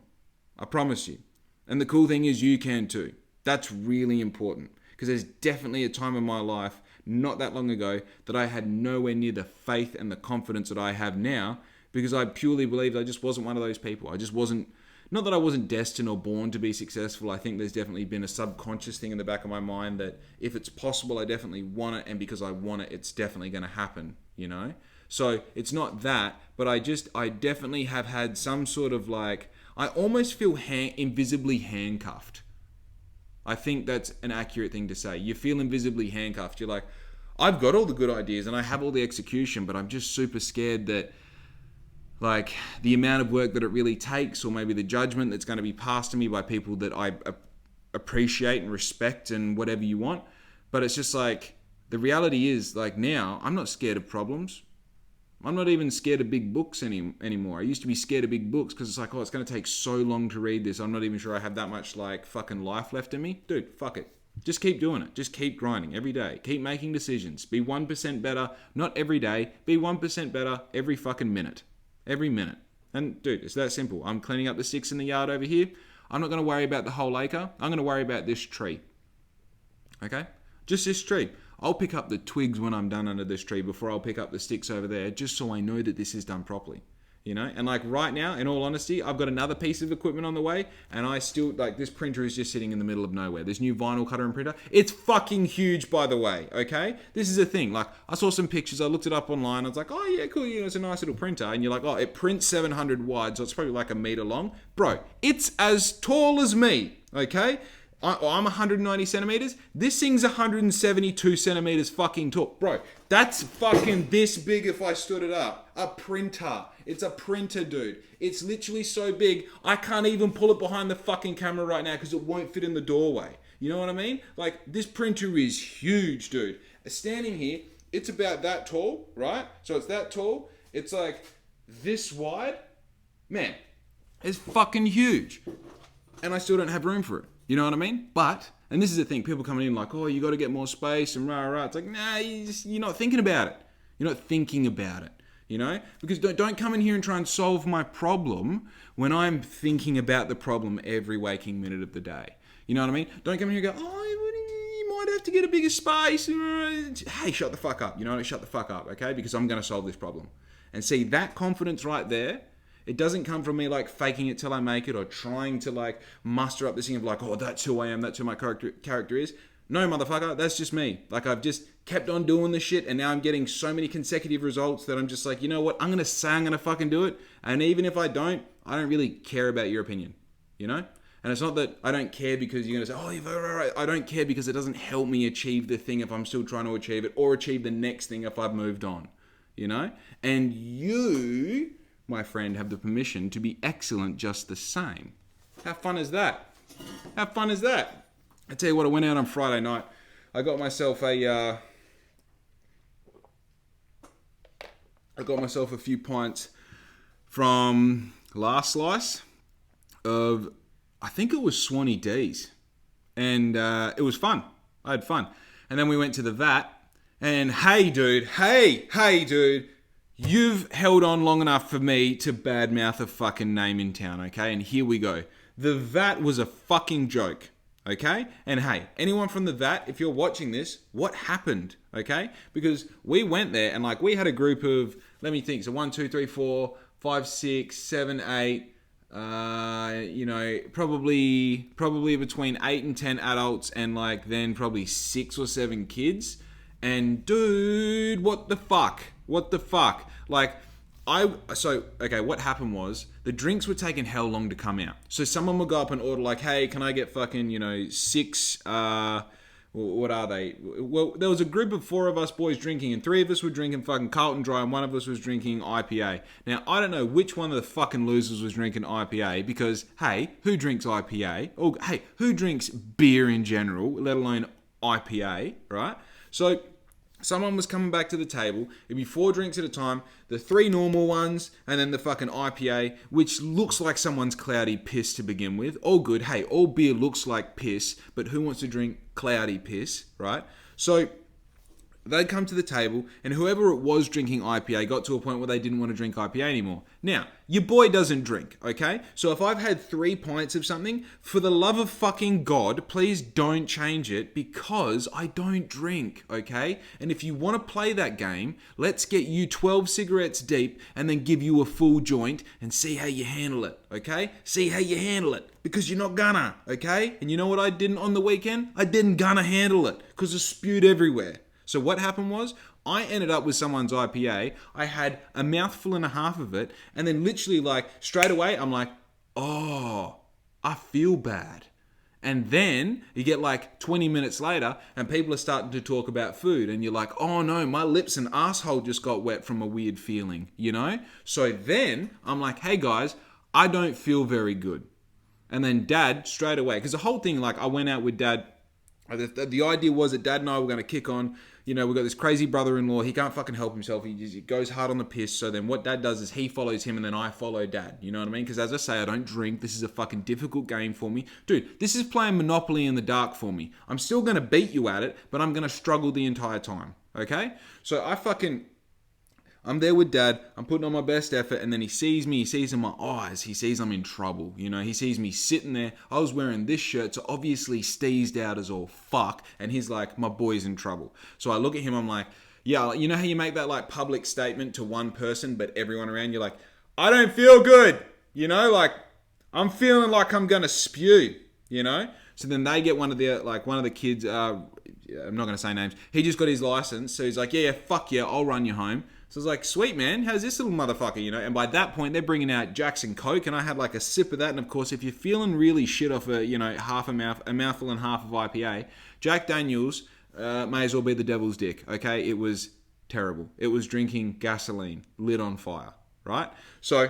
I promise you. And the cool thing is you can too. That's really important because there's definitely a time in my life, not that long ago, that I had nowhere near the faith and the confidence that I have now because I purely believed I just wasn't one of those people. I just wasn't, not that I wasn't destined or born to be successful. I think there's definitely been a subconscious thing in the back of my mind that if it's possible, I definitely want it. And because I want it, it's definitely going to happen, you know? So it's not that, but I definitely have had some sort of like, I almost feel invisibly handcuffed. I think that's an accurate thing to say. You feel invisibly handcuffed. You're like, I've got all the good ideas and I have all the execution, but I'm just super scared that like the amount of work that it really takes or maybe the judgment that's going to be passed to me by people that I appreciate and respect and whatever you want. But it's just like, the reality is like now, I'm not scared of problems. I'm not even scared of big books anymore. I used to be scared of big books because it's like, oh, it's going to take so long to read this. I'm not even sure I have that much like fucking life left in me. Dude, fuck it. Just keep doing it. Just keep grinding every day. Keep making decisions. Be 1% better, not every day. Be 1% better every fucking minute. Every minute. And dude, it's that simple. I'm cleaning up the sticks in the yard over here. I'm not going to worry about the whole acre. I'm going to worry about this tree. Okay? Just this tree. I'll pick up the twigs when I'm done under this tree before I'll pick up the sticks over there, just so I know that this is done properly. You know, and like right now, in all honesty, I've got another piece of equipment on the way, and I still, like, this printer is just sitting in the middle of nowhere. This new vinyl cutter and printer, it's fucking huge, by the way, okay? This is a thing. Like, I saw some pictures, I looked it up online, I was like, oh yeah, cool, you know, it's a nice little printer, and you're like, oh, it prints 700 wide, so it's probably like a meter long. Bro, it's as tall as me, okay? I'm 190 centimeters. This thing's 172 centimeters fucking tall. Bro, that's fucking this big if I stood it up. A printer. It's a printer, dude. It's literally so big, I can't even pull it behind the fucking camera right now because it won't fit in the doorway. You know what I mean? Like, this printer is huge, dude. Standing here, it's about that tall, right? So it's that tall. It's like this wide. Man, it's fucking huge. And I still don't have room for it. You know what I mean? But, and this is the thing, people coming in like, oh, you got to get more space and rah, rah. It's like, nah, you're not thinking about it. You're not thinking about it, you know? Because don't come in here and try and solve my problem when I'm thinking about the problem every waking minute of the day. You know what I mean? Don't come in here and go, oh, you might have to get a bigger space. Hey, shut the fuck up. You know what? Shut the fuck up, okay? Because I'm going to solve this problem. And see, that confidence right there, it doesn't come from me like faking it till I make it or trying to like muster up this thing of like, oh, that's who I am, that's who my character is. No, motherfucker, that's just me. Like, I've just kept on doing this shit and now I'm getting so many consecutive results that I'm just like, you know what, I'm going to say I'm going to fucking do it. And even if I don't really care about your opinion, you know? And it's not that I don't care because you're going to say, oh, you're right. I don't care because it doesn't help me achieve the thing if I'm still trying to achieve it or achieve the next thing if I've moved on, you know? And you, my friend, have the permission to be excellent just the same. How fun is that? How fun is that? I tell you what, I went out on Friday night. I got myself a few pints from Last Slice of, I think it was Swanee D's. And it was fun. I had fun. And then we went to the vat. And hey dude, you've held on long enough for me to badmouth a fucking name in town, okay? And here we go. The vat was a fucking joke, okay? And hey, anyone from the vat, if you're watching this, what happened, okay? Because we went there and like we had a group of, let me think, so 1, 2, 3, 4, 5, 6, 7, 8, you know, probably between 8 and 10 adults and like then probably 6 or 7 kids. And dude, what the fuck? Like, what happened was the drinks were taking hell long to come out. So someone would go up and order like, hey, can I get fucking, you know, 6, what are they? Well, there was a group of 4 of us boys drinking and 3 of us were drinking fucking Carlton Dry and 1 of us was drinking IPA. Now, I don't know which one of the fucking losers was drinking IPA because, hey, who drinks IPA? Or, hey, who drinks beer in general, let alone IPA, right? So someone was coming back to the table. It'd be 4 drinks at a time, the 3 normal ones, and then the fucking IPA, which looks like someone's cloudy piss to begin with. All good. Hey, all beer looks like piss, but who wants to drink cloudy piss, right? So they'd come to the table, and whoever it was drinking IPA got to a point where they didn't want to drink IPA anymore. Now, your boy doesn't drink, okay? So if I've had 3 pints of something, for the love of fucking God, please don't change it because I don't drink, okay? And if you want to play that game, let's get you 12 cigarettes deep and then give you a full joint and see how you handle it, okay? See how you handle it because you're not gonna, okay? And you know what I didn't on the weekend? I didn't gonna handle it because it spewed everywhere. So what happened was, I ended up with someone's IPA, I had a mouthful and a half of it, and then literally like straight away, I'm like, oh, I feel bad. And then you get like 20 minutes later and people are starting to talk about food and you're like, oh no, my lips and asshole just got wet from a weird feeling, you know? So then I'm like, hey guys, I don't feel very good. And then Dad straight away, because the whole thing, like I went out with Dad, the idea was that Dad and I were going to kick on, we've got this crazy brother-in-law. He can't fucking help himself. He goes hard on the piss. So then what dad does is he follows him and then I follow dad. You know what I mean? Because as I say, I don't drink. This is a fucking difficult game for me. Dude, this is playing Monopoly in the dark for me. I'm still going to beat you at it, but I'm going to struggle the entire time. Okay? So I'm there with dad, I'm putting on my best effort, and then he sees me, he sees in my eyes, he sees I'm in trouble, he sees me sitting there, I was wearing this shirt, so obviously steezed out as all fuck, and he's like, my boy's in trouble. So I look at him, I'm like, yeah, you know how you make that like public statement to one person, but everyone around you're like, I don't feel good, I'm feeling like I'm gonna spew, So then they get one of the kids, I'm not gonna say names, he just got his license, so he's like, yeah, fuck yeah, I'll run you home. So I was like, sweet, man, how's this little motherfucker, And by that point, they're bringing out Jackson Coke, and I had like a sip of that. And of course, if you're feeling really shit off a mouthful and half of IPA, Jack Daniels may as well be the devil's dick, okay? It was terrible. It was drinking gasoline lit on fire, right? So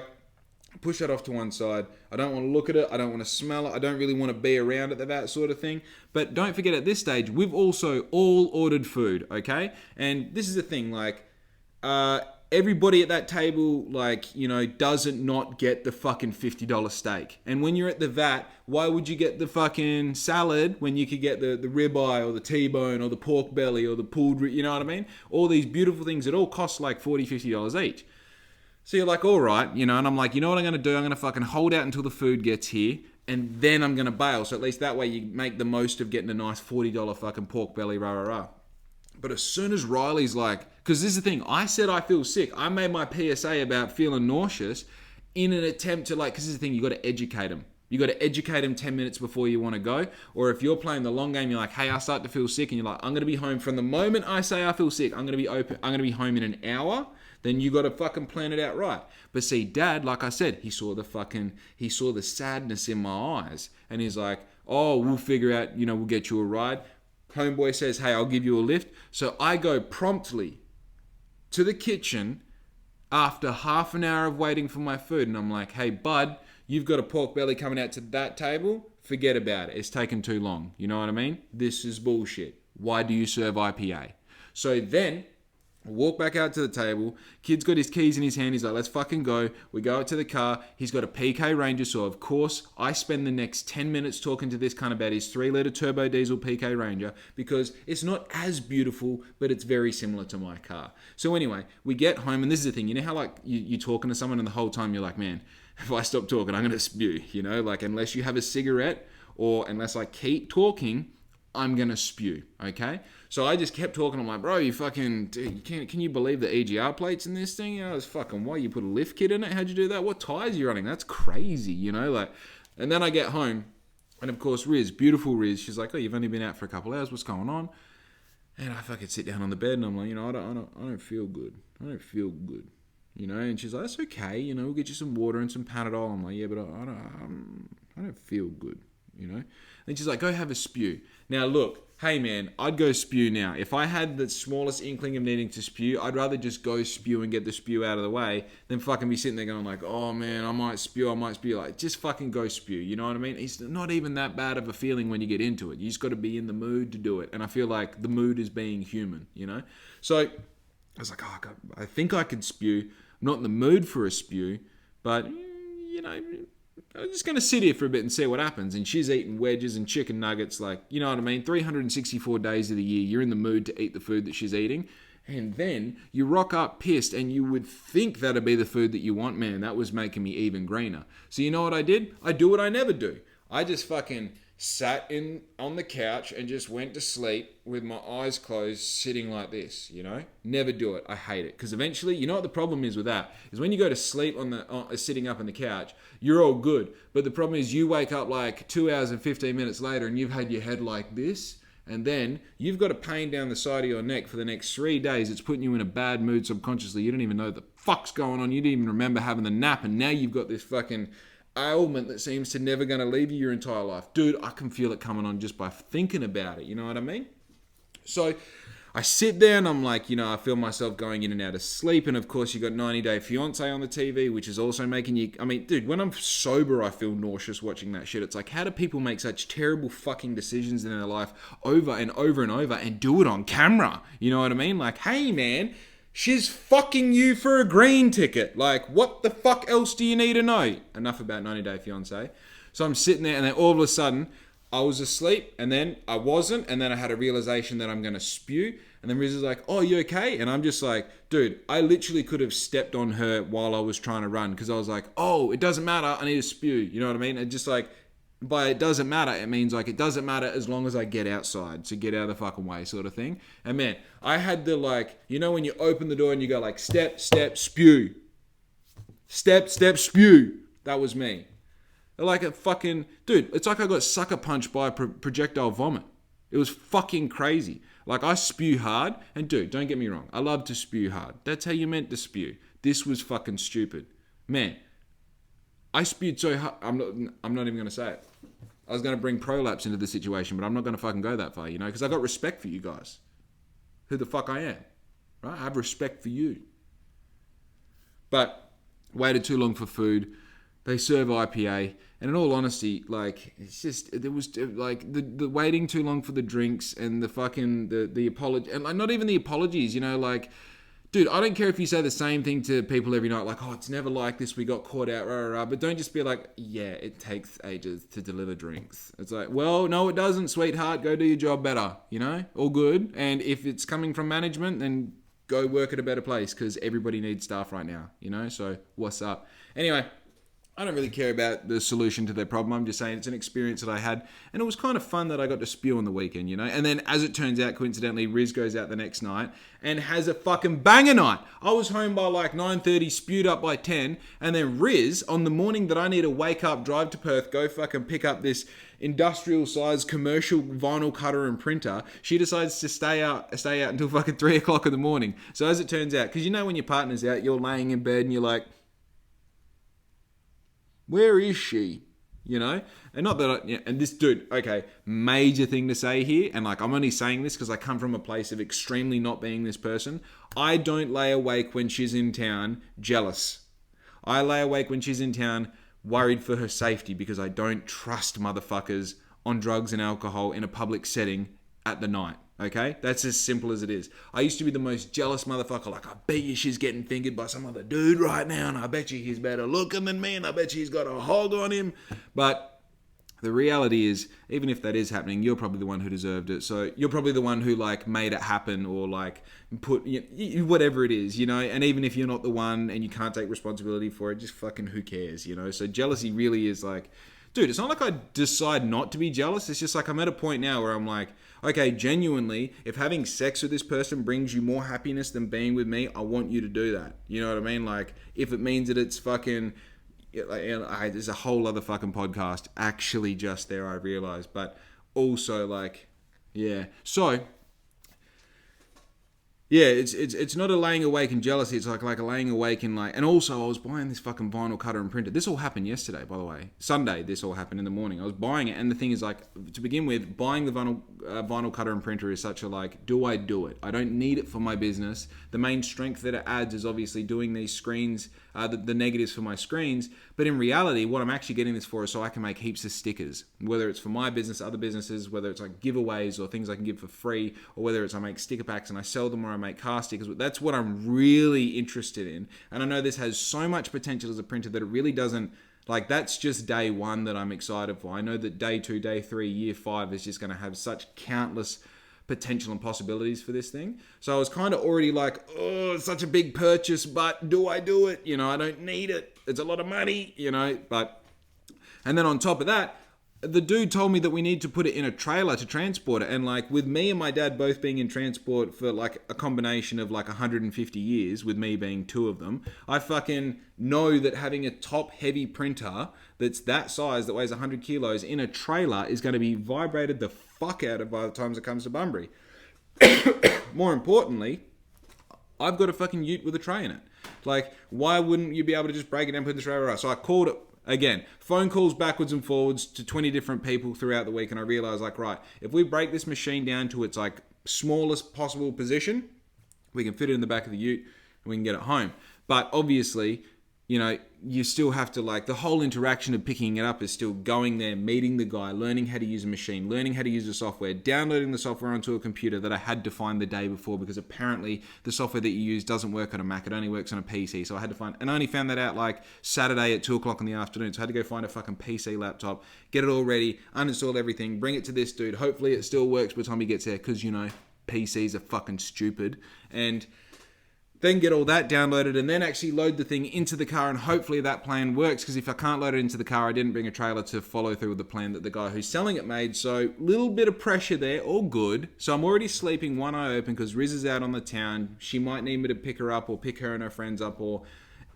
push that off to one side. I don't want to look at it. I don't want to smell it. I don't really want to be around it, that sort of thing. But don't forget, at this stage, we've also all ordered food, okay? And this is the thing, everybody at that table, doesn't not get the fucking $50 steak. And when you're at the vat, why would you get the fucking salad when you could get the ribeye or the T-bone or the pork belly or the pulled, you know what I mean? All these beautiful things that all cost like $40, $50 each. So you're like, all right, and I'm like, you know what I'm going to do? I'm going to fucking hold out until the food gets here, and then I'm going to bail. So at least that way you make the most of getting a nice $40 fucking pork belly, rah. But as soon as Riley's like, because this is the thing, I said I feel sick. I made my PSA about feeling nauseous in an attempt to because this is the thing, you got to educate them. You got to educate them 10 minutes before you want to go. Or if you're playing the long game, you're like, hey, I start to feel sick. And you're like, I'm going to be home from the moment I say I feel sick. I'm going to be home in an hour. Then you got to fucking plan it out right. But see, dad, like I said, he saw the sadness in my eyes. And he's like, oh, we'll figure out, we'll get you a ride. Homeboy says, hey, I'll give you a lift. So I go promptly to the kitchen after half an hour of waiting for my food. And I'm like, hey, bud, you've got a pork belly coming out to that table. Forget about it. It's taken too long. You know what I mean? This is bullshit. Why do you serve IPA? So then I walk back out to the table. Kid's got his keys in his hand. He's like, let's fucking go. We go out to the car. He's got a PK Ranger. So, of course, I spend the next 10 minutes talking to this cunt about his 3-litre turbo diesel PK Ranger because it's not as beautiful, but it's very similar to my car. So, anyway, we get home. And this is the thing. You know how, you're talking to someone and the whole time you're like, man, if I stop talking, I'm going to spew. Unless you have a cigarette or unless I keep talking, I'm going to spew, okay? So I just kept talking. I'm like, bro, you fucking, dude, can you believe the EGR plates in this thing? It's fucking, why? You put a lift kit in it? How'd you do that? What tires are you running? That's crazy, And then I get home, and of course, beautiful Riz, she's like, oh, you've only been out for a couple hours. What's going on? And I fucking sit down on the bed, and I'm like, I don't feel good. I don't feel good, And she's like, that's okay, we'll get you some water and some Panadol. I'm like, yeah, but I don't feel good, Then she's like, go have a spew. Now, look, hey, man, I'd go spew now. If I had the smallest inkling of needing to spew, I'd rather just go spew and get the spew out of the way than fucking be sitting there going like, oh, man, I might spew. Like, just fucking go spew. You know what I mean? It's not even that bad of a feeling when you get into it. You just got to be in the mood to do it. And I feel like the mood is being human, So I was like, oh, I think I could spew. I'm not in the mood for a spew, but, I'm just going to sit here for a bit and see what happens. And she's eating wedges and chicken nuggets, 364 days of the year, you're in the mood to eat the food that she's eating. And then you rock up pissed and you would think that'd be the food that you want. Man, that was making me even greener. So you know what I did? I do what I never do. I just fucking sat on the couch and just went to sleep with my eyes closed, sitting like this, Never do it. I hate it. Because eventually, you know what the problem is with that? Is when you go to sleep sitting up on the couch, you're all good. But the problem is you wake up 2 hours and 15 minutes later and you've had your head like this. And then you've got a pain down the side of your neck for the next 3 days. It's putting you in a bad mood subconsciously. You don't even know what the fuck's going on. You didn't even remember having the nap. And now you've got this fucking ailment that seems to never going to leave you your entire life. Dude, I can feel it coming on just by thinking about it. You know what I mean? So I sit there and I'm like, I feel myself going in and out of sleep. And of course, you got 90 Day Fiance on the TV, which is also making you... I mean, dude, when I'm sober, I feel nauseous watching that shit. It's like, how do people make such terrible fucking decisions in their life over and over and over and do it on camera? You know what I mean? Like, hey, man, she's fucking you for a green ticket. Like, what the fuck else do you need to know? Enough about 90 Day Fiance. So I'm sitting there and then all of a sudden... I was asleep and then I wasn't, and then I had a realization that I'm going to spew, and then Riz is like, oh, you okay? And I'm just like, dude, I literally could have stepped on her while I was trying to run, because I was like, oh, it doesn't matter, I need to spew, you know what I mean? And just like, by it doesn't matter, it means like, it doesn't matter as long as I get outside, so get out of the fucking way sort of thing. And man, I had the like, when you open the door and you go like, step, step, spew. Step, step, spew. That was me. Like a fucking... Dude, it's like I got sucker punched by a projectile vomit. It was fucking crazy. Like, I spew hard. And dude, don't get me wrong. I love to spew hard. That's how you meant to spew. This was fucking stupid. Man, I spewed so hard... I'm not even going to say it. I was going to bring prolapse into the situation, but I'm not going to fucking go that far, Because I got respect for you guys. Who the fuck I am. Right? I have respect for you. But, waited too long for food. They serve IPA. And in all honesty, like, it's just, there was, like, the waiting too long for the drinks and the fucking, the apology, and like, not even the apologies, like, dude, I don't care if you say the same thing to people every night, like, oh, it's never like this, we got caught out, rah, rah, rah, but don't just be like, yeah, it takes ages to deliver drinks. It's like, well, no, it doesn't, sweetheart, go do your job better, all good. And if it's coming from management, then go work at a better place, because everybody needs staff right now, so what's up? Anyway, I don't really care about the solution to their problem. I'm just saying it's an experience that I had. And it was kind of fun that I got to spew on the weekend, And then as it turns out, coincidentally, Riz goes out the next night and has a fucking banger night. I was home by like 9:30, spewed up by 10. And then Riz, on the morning that I need to wake up, drive to Perth, go fucking pick up this industrial size commercial vinyl cutter and printer, she decides to stay out until fucking 3 o'clock in the morning. So as it turns out, because when your partner's out, you're laying in bed and you're like, where is she? And not that and this dude, okay, major thing to say here, and like, I'm only saying this because I come from a place of extremely not being this person. I don't lay awake when she's in town jealous. I lay awake when she's in town worried for her safety, because I don't trust motherfuckers on drugs and alcohol in a public setting at the night. Okay? That's as simple as it is. I used to be the most jealous motherfucker. Like, I bet you she's getting fingered by some other dude right now, and I bet you he's better looking than me, and I bet you he's got a hog on him. But the reality is, even if that is happening, you're probably the one who deserved it. So you're probably the one who like made it happen, or like put whatever it is, And even if you're not the one and you can't take responsibility for it, just fucking who cares, So jealousy really is like, dude, it's not like I decide not to be jealous. It's just like I'm at a point now where I'm like, okay, genuinely, if having sex with this person brings you more happiness than being with me, I want you to do that. You know what I mean? Like, if it means that it's fucking... there's a whole other fucking podcast actually just there, I realized. But also, like, yeah. So... yeah, it's not a laying awake in jealousy. It's like a laying awake in like... And also, I was buying this fucking vinyl cutter and printer. This all happened yesterday, by the way. Sunday, this all happened in the morning. I was buying it, and the thing is, like, to begin with, buying the vinyl cutter and printer is such a, like, do I do it? I don't need it for my business. The main strength that it adds is obviously doing these screens, the negatives for my screens. But in reality, what I'm actually getting this for is so I can make heaps of stickers. Whether it's for my business, other businesses, whether it's like giveaways or things I can give for free, or whether it's I make sticker packs and I sell them, or I make car stickers. That's what I'm really interested in. And I know this has so much potential as a printer that it really doesn't, like, that's just day one that I'm excited for. I know that day 2, day 3, year 5 is just going to have such countless potential and possibilities for this thing. So I was kind of already like, oh, it's such a big purchase, but do I do it? I don't need it. It's a lot of money, but... And then on top of that, the dude told me that we need to put it in a trailer to transport it. And like, with me and my dad both being in transport for like a combination of like 150 years, with me being 2 of them, I fucking know that having a top heavy printer that's that size, that weighs 100 kilos in a trailer, is going to be vibrated the fuck out of by the time it comes to Bunbury. More importantly, I've got a fucking ute with a tray in it. Like, why wouldn't you be able to just break it down and put the tray right? So I called it. Again, phone calls backwards and forwards to 20 different people throughout the week, and I realized, like, right, if we break this machine down to its like smallest possible position. We can fit it in the back of the ute and we can get it home. But obviously, you know, you still have to, like, the whole interaction of picking it up is still going there, meeting the guy, learning how to use a machine, learning how to use the software, downloading the software onto a computer that I had to find the day before, because apparently the software that you use doesn't work on a Mac, it only works on a PC. So I had to find, and I only found that out like Saturday at 2 o'clock in the afternoon. So I had to go find a fucking PC laptop, get it all ready, uninstall everything, bring it to this dude. Hopefully it still works by the time he gets there, because, you know, PCs are fucking stupid. And then get all that downloaded and then actually load the thing into the car, and hopefully that plan works, because if I can't load it into the car, I didn't bring a trailer to follow through with the plan that the guy who's selling it made. So little bit of pressure there, all good. So I'm already sleeping one eye open because Riz is out on the town. She might need me to pick her up or pick her and her friends up or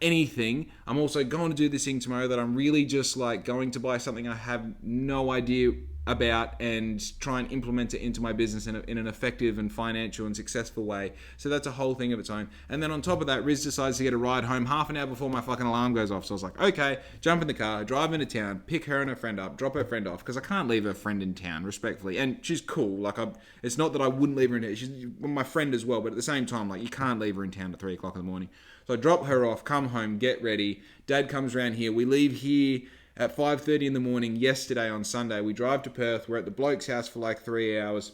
anything. I'm also going to do this thing tomorrow that I'm really just like going to buy something I have no idea about and try and implement it into my business in an effective and financial and successful way. So that's a whole thing of its own. And then on top of that, Riz decides to get a ride home half an hour before my fucking alarm goes off. So I was like, okay, jump in the car, drive into town, pick her and her friend up, drop her friend off, because I can't leave her friend in town, respectfully. And she's cool. Like, it's not that I wouldn't leave her in town. She's my friend as well, but at the same time, like, you can't leave her in town at 3 o'clock in the morning. So I drop her off, come home, get ready. Dad comes around here. We leave here at 5:30 in the morning yesterday on Sunday. We drive to Perth. We're at the bloke's house for like 3 hours.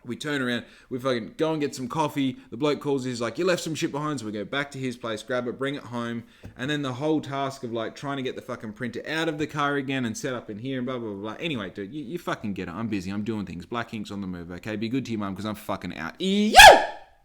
We turn around. We fucking go and get some coffee. The bloke calls. He's like, you left some shit behind. So we go back to his place, grab it, bring it home. And then the whole task of like trying to get the fucking printer out of the car again and set up in here and blah, blah, blah. Anyway, dude, you fucking get it. I'm busy. I'm doing things. Black Ink's on the move, okay? Be good to your mum because I'm fucking out. Yeah!